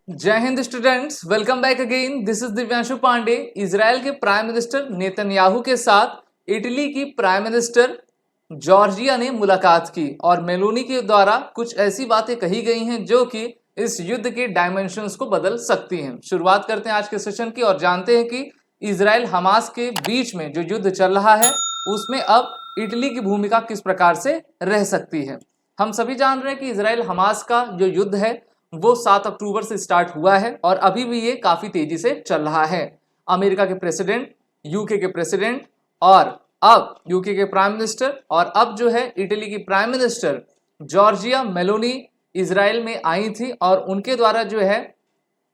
जय Hind students, welcome back again. This is Divyanshu Pandey. Israel के prime minister Netanyahu के साथ इटली की प्राइम मिनिस्टर जॉर्जिया ने मुलाकात की और मेलोनी के द्वारा कुछ ऐसी बातें कही गई हैं जो कि इस युद्ध के डायमेंशंस को बदल सकती हैं। शुरुआत करते हैं आज के सेशन की और जानते हैं कि इजराइल हमास के बीच में जो युद्ध चल रहा है उसमें अब इटली की भूमिका किस प्रकार से रह सकती है। हम सभी जान रहे हैं कि इजराइल हमास का जो युद्ध है वो 7 अक्टूबर से स्टार्ट हुआ है और अभी भी ये काफी तेजी से चल रहा है। अमेरिका के प्रेसिडेंट, यूके के प्रेसिडेंट और अब यूके के प्राइम मिनिस्टर और अब जो है इटली की prime minister Giorgia Meloni Israel में आई थी और उनके द्वारा जो है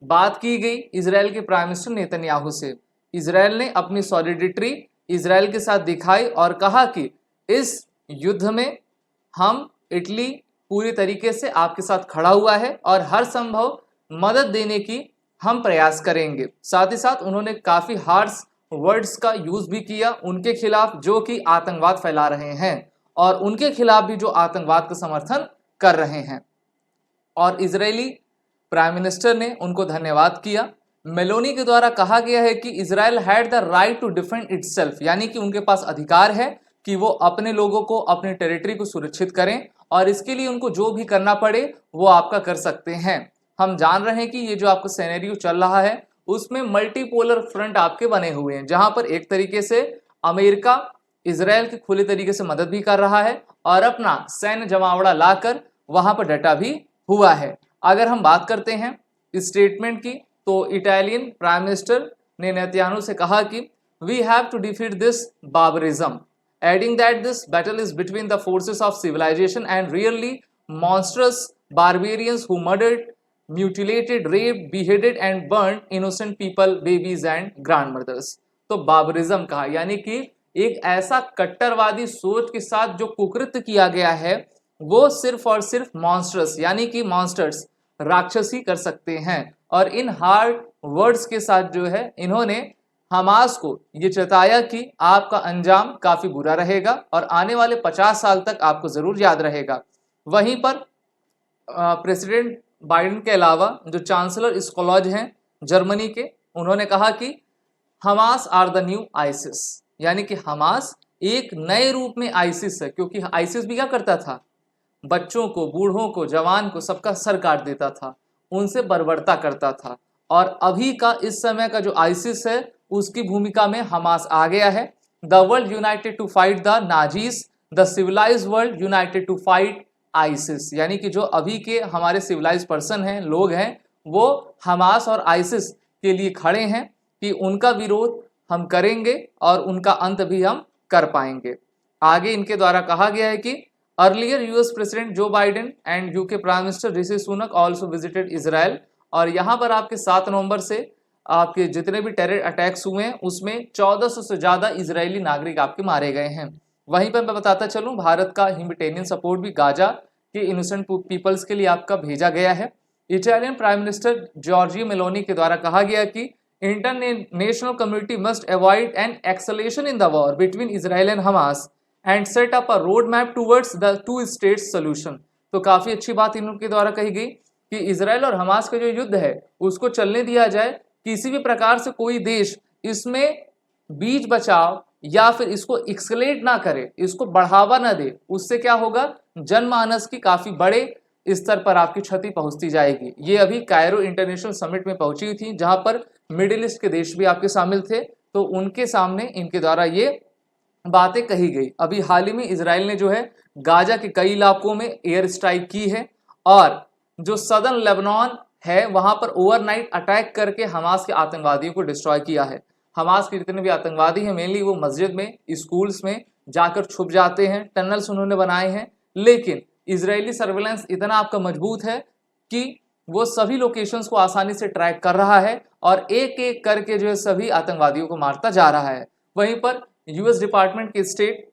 बात की गई इजराइल के प्राइम मिनिस्टर नेतन्याहू से। इजराइल ने अपनी सॉलिडिटी इजराइल के साथ दिखाई और कहा कि इस युद्ध में हम इटली पूरी तरीके से आपके साथ खड़ा हुआ है और हर संभव मदद देने की हम प्रयास करेंगे। साथ ही साथ उन्होंने काफी हार्श वर्ड्स का यूज भी किया उनके खिलाफ जो कि आतंकवाद फैला रहे हैं और उनके खिलाफ भी जो आतंकवाद का समर्थन कर रहे हैं। और इजरायली प्राइम मिनिस्टर ने उनको धन्यवाद किया। मेलोनी के द्वारा कहा गया है कि Israel had the right to defend itself, यानी कि उनके पास अधिकार है कि वो अपने लोगों को, अपने टेरिटरी को सुरक्षित करें और इसके लिए उनको जो भी करना पड़े वो आपका कर सकते हैं। हम जान रहे हैं कि ये जो आपका सिनेरियो चल रहा है उसमें मल्टीपोलर फ्रंट आपके बने हुए हैं, जहां पर एक तरीके से अमेरिका इजराइल की खुले तरीके से मदद भी कर रहा है और अपना सैन्य जमावड़ा लाकर वहां पर डटा भी हुआ है। अगर हम बात करते हैं स्टेटमेंट की तो इटालियन प्राइम मिनिस्टर ने नेतन्याहू से कहा कि we have to defeat this barbarism, adding that this battle is between the forces of civilization and really monstrous barbarians who murdered, mutilated, raped, beheaded and burned innocent people, babies and grandmothers। तो barbarism कहा यानी कि एक ऐसा कट्टरवादी सोच के साथ जो कुकृत्य किया गया है वो सिर्फ और सिर्फ मॉन्स्टर्स यानी कि मॉन्स्टर्स राक्षस ही कर सकते हैं। और इन हार्ड वर्ड्स के साथ जो है इन्होंने हमास को ये चेताया कि आपका अंजाम काफी बुरा रहेगा और आने वाले 50 साल तक आपको जरूर याद रहेगा। वहीं पर प्रेसिडेंट बाइडेन के अलावा जो चांसलर स्कोलज हैं जर्मनी के, उन्होंने कहा कि Hamas are the new ISIS, यानी कि हमास एक नए रूप में आइसिस है, क्योंकि आइसिस भी क्या करता था, बच्चों को, बूढ़ों को, जवान को सबका सर काट देता था, उनसे बर्बरता करता था। और अभी का इस समय का जो आइसिस है उसकी भूमिका में हमास आ गया है। The world united to fight the Nazis, the civilised world united to fight ISIS, यानी कि जो अभी के हमारे सिविलाइज्ड पर्सन हैं, लोग हैं, वो हमास और आइसिस के लिए खड़े हैं कि उनका विरोध हम करेंगे और उनका अंत भी हम कर पाएंगे। आगे इनके द्वारा कहा गया है कि earlier US president Joe Biden and UK prime minister Rishi Sunak also visited Israel. और यहाँ पर आपके 7 नवंबर से आपके जितने भी टेरर अटैक्स हुए हैं उसमें 1400 से ज्यादा इजरायली नागरिक आपके मारे गए हैं। वहीं पर मैं बताता चलूं भारत का ह्यूमैनिटेरियन सपोर्ट भी गाजा के इनोसेंट पीपल्स के लिए आपका भेजा गया है। Italian prime minister Giorgia Meloni के द्वारा कहा गया कि international community must avoid N acceleration in the war between Israel and Hamas and set up a road map towards the 2 states solution. तो काफी अच्छी बात इनके द्वारा कही गई कि इजराइल और हमास का जो युद्ध है उसको चलने दिया जाए, किसी भी प्रकार से कोई देश इसमें बीच बचाव या फिर इसको एक्सलेट ना करे, इसको बढ़ावा ना दे। उससे क्या होगा, जनमानस की काफी बड़े स्तर पर आपकी क्षति पहुंचती जाएगी। ये अभी कायरो इंटरनेशनल समिट में पहुंची हुई थी जहां पर मिडिल ईस्ट के देश भी आपके शामिल थे, तो उनके सामने इनके द्वारा ये बातें कही गई। अभी हाल ही में इजराइल ने जो है गाजा के कई इलाकों में एयर स्ट्राइक की है और जो सदर्न लेबनान है वहां पर ओवरनाइट अटैक करके हमास के आतंकवादियों को डिस्ट्रॉय किया है। हमास के जितने भी आतंकवादी हैं मेनली वो मस्जिद में, स्कूल्स में जाकर छुप जाते हैं, टनल्स उन्होंने बनाए हैं, लेकिन इजरायली सर्वेलेंस इतना आपका मजबूत है कि वो सभी लोकेशंस को आसानी से ट्रैक कर रहा है और एक एक करके जो है सभी आतंकवादियों को मारता जा रहा है। वहीं पर यूएस डिपार्टमेंट के स्टेट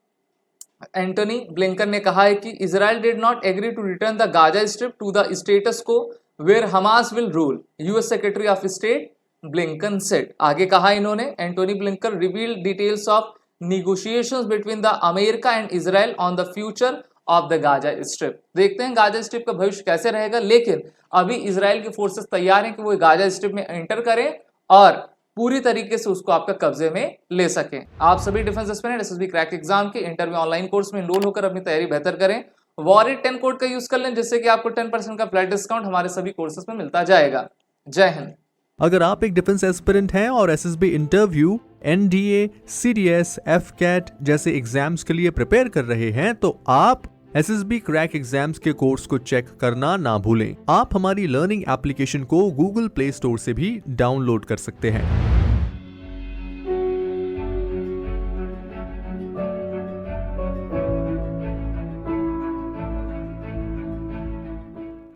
एंटनी ब्लिंकन ने कहा है कि Israel did not agree to return the Gaza strip to the status quo where Hamas will rule, US secretary of state Blinken said. आगे कहा इन्होंने, Antony Blinken revealed details of negotiations between the America and Israel on the future of the Gaza strip. देखते हैं Gaza strip का भविष्य कैसे रहेगा, लेकिन अभी इजराइल के फोर्सेस तैयार हैं कि वो गाजा स्ट्रिप में एंटर करें और पूरी तरीके से उसको आपका कब्जे में ले सकें। आप सभी defence aspirant SSB crack exam के इंटरव्यू ऑनलाइन कोर्स में एनरोल होकर अपनी तैयारी बेहतर करें। वॉरियर 10 कोड का यूज कर लें, जिससे कि आपको 10% का फ्लैट डिस्काउंट हमारे सभी कोर्सेज में मिलता जाएगा। जय हिंद। अगर आप एक डिफेंस एस्पिरेंट हैं और SSB interview, NDA, CDS, AFCAT जैसे एग्जाम्स के लिए प्रिपेयर कर रहे हैं तो आप एसएसबी क्रैक एग्जाम्स के कोर्स को चेक करना ना भूलें। आप हमारी लर्निंग एप्लीकेशन को गूगल प्ले स्टोर से भी डाउनलोड कर सकते हैं।